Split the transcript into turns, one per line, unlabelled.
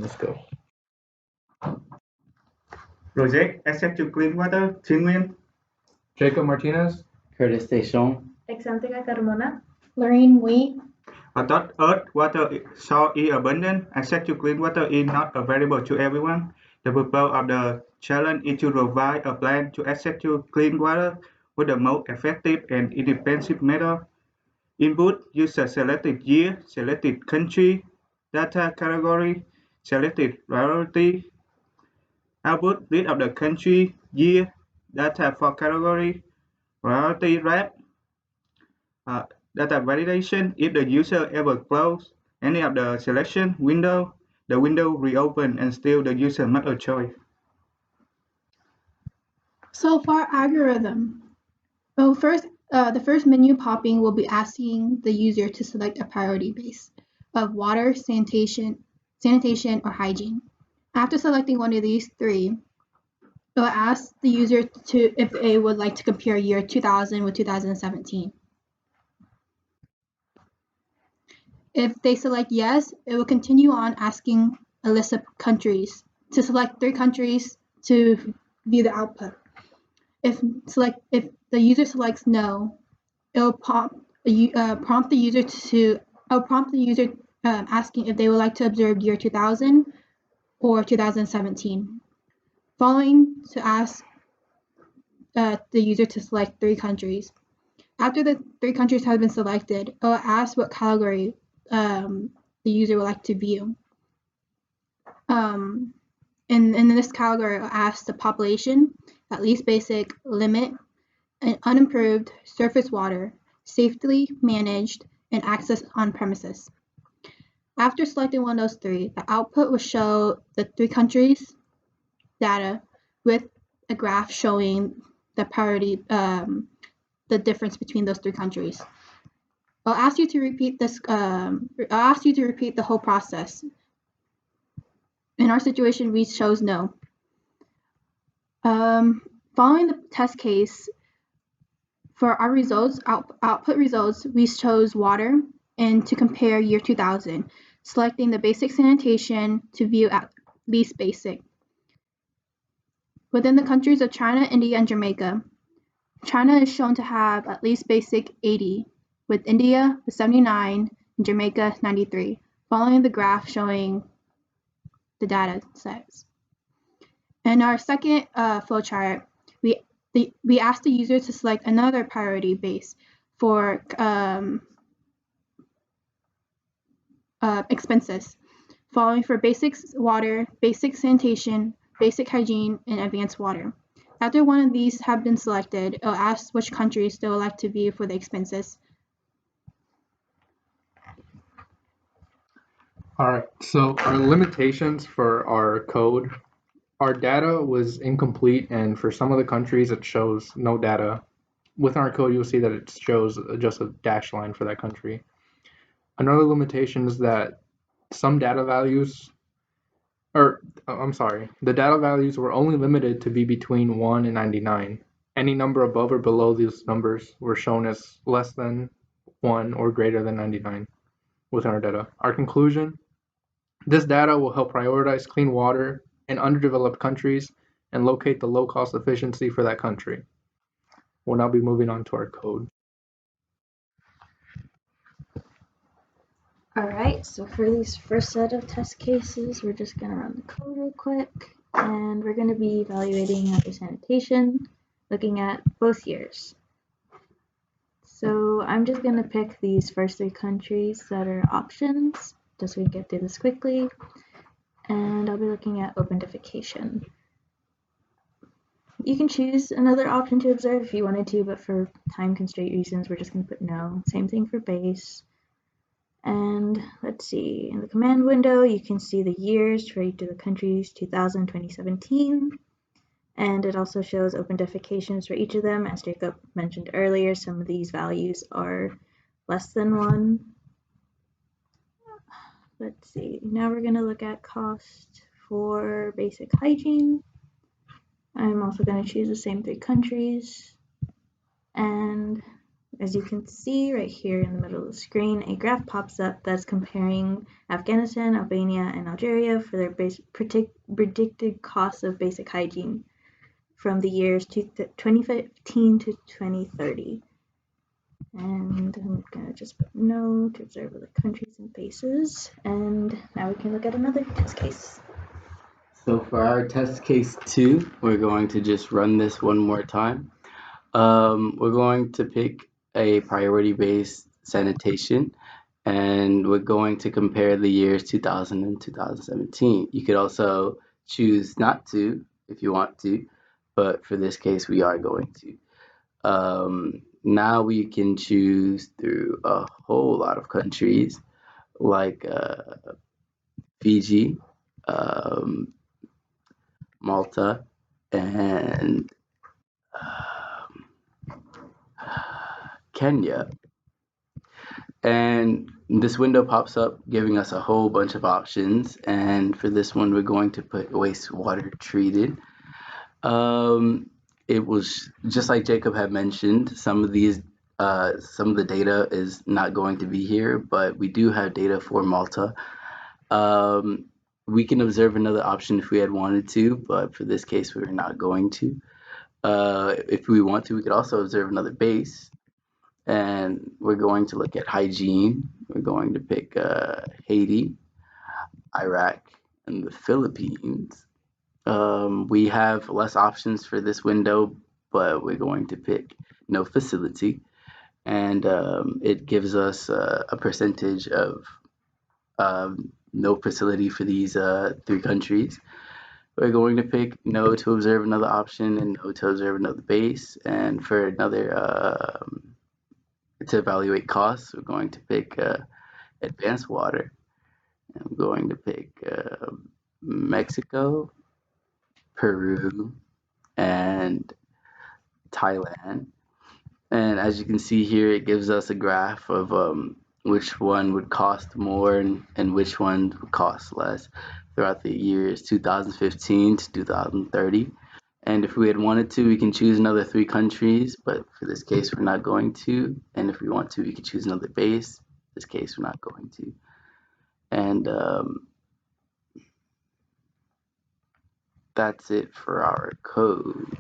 Let's go.
Project Access to Clean Water, Thiên Nguyên.
Jacob Martinez.
Curtis Deschamps.
Exantica Carmona.
Lorraine Wheat.
I thought earth, water, soil is abundant. Access to clean water is not available to everyone. The purpose of the challenge is to provide a plan to access to clean water with the most effective and inexpensive method. Input: user selected year, selected country, data category, selected priority. Output: list of the country, year, data for category, priority wrap. Data validation: if the user ever closes any of the selection window, the window reopens and still the user makes a choice.
So for algorithm, well, the first menu popping will be asking the user to select a priority base of water, sanitation, or hygiene. After selecting one of these three, it will ask the user if they would like to compare year 2000 with 2017. If they select yes, it will continue on asking a list of countries to select 3 countries to view the output. If the user selects no, it will prompt the user asking if they would like to observe year 2000 or 2017. Following to ask the user to select 3 countries. After the 3 countries have been selected, it will ask what category the user would like to view. In this category, it will ask the population, at least basic, limit, and unimproved, surface water, safely managed, and access on premises. After selecting one of those 3, the output will show the 3 countries data with a graph showing the priority, the difference between those 3 countries. I'll ask you to repeat this. I'll ask you to repeat the whole process. In our situation, we chose no. Following the test case, for our results, output results, we chose water and to compare year 2000, selecting the basic sanitation to view at least basic. Within the countries of China, India, and Jamaica, China is shown to have at least basic 80, with India with 79 and Jamaica 93, following the graph showing the data sets. In our second flowchart, we asked the user to select another priority base for expenses, following for basic water, basic sanitation, basic hygiene, and advanced water. After one of these have been selected, it'll ask which countries they would like to view for the expenses.
All right, so our limitations for our code, our data was incomplete, and for some of the countries it shows no data. With our code, you'll see that it shows just a dash line for that country. Another limitation is that some data values, the data values were only limited to be between 1 and 99. Any number above or below these numbers were shown as less than 1 or greater than 99 within our data. Our conclusion: this data will help prioritize clean water in underdeveloped countries and locate the low-cost efficiency for that country. We'll now be moving on to our code.
Alright, so for these first set of test cases, we're just going to run the code real quick, and we're going to be evaluating after sanitation, looking at both years. So I'm just going to pick these first 3 countries that are options, just so we can get through this quickly, and I'll be looking at opentification. You can choose another option to observe if you wanted to, but for time constraint reasons, we're just going to put no. Same thing for base. And let's see, in the command window, you can see the years for each of the countries, 2000, 2017. And it also shows opentifications for each of them. As Jacob mentioned earlier, some of these values are less than 1. Let's see, now we're going to look at cost for basic hygiene. I'm also going to choose the same 3 countries. And as you can see right here in the middle of the screen, a graph pops up that's comparing Afghanistan, Albania, and Algeria for their predicted costs of basic hygiene from the years 2015 to 2030. And I'm gonna just put no to observe other countries and bases. And now we can look at another test case.
So for our test case 2, we're going to just run this one more time. We're going to pick a priority-based sanitation, and we're going to compare the years 2000 and 2017. You could also choose not to if you want to, but for this case, we are going to. Now we can choose through a whole lot of countries like Fiji, Malta, and Kenya. And this window pops up giving us a whole bunch of options. And for this one, we're going to put wastewater treated. It was just like Jacob had mentioned, some of the data is not going to be here, but we do have data for Malta. We can observe another option if we had wanted to, but for this case, we're not going to. If we want to, we could also observe another base, and we're going to look at hygiene. We're going to pick Haiti, Iraq, and the Philippines. We have less options for this window, but we're going to pick no facility, and it gives us a percentage of no facility for these 3 countries. We're going to pick no to observe another option and no to observe another base, and for another to evaluate costs, we're going to pick advanced water. I'm going to pick Mexico, Peru, and Thailand. And as you can see here, it gives us a graph of which one would cost more and which one would cost less throughout the years 2015 to 2030. And if we had wanted to, we can choose another 3 countries, but for this case, we're not going to. And if we want to, we can choose another base. In this case, we're not going to. And that's it for our code.